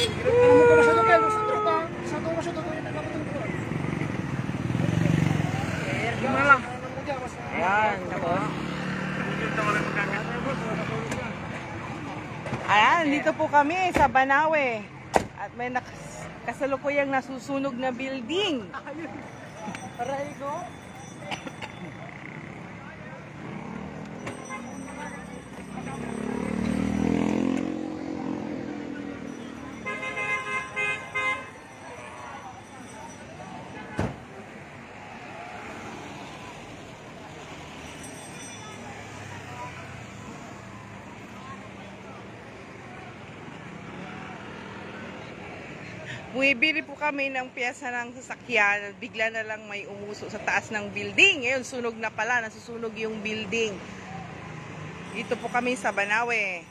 Ano mo ko masyado kayo sa tropa? Sa to masyado ko yung nagkakatang ko. Gimana lang. Ayan, ako. Ayan, dito po kami sa Banawe. At may kasalukuyang nasusunog na building. Aray ko. Bumibili po kami ng piyesa ng sasakyan. Bigla na lang may umuso sa taas ng building. Ngayon, sunog na pala. Nasusunog yung building. Dito po kami sa Banawe.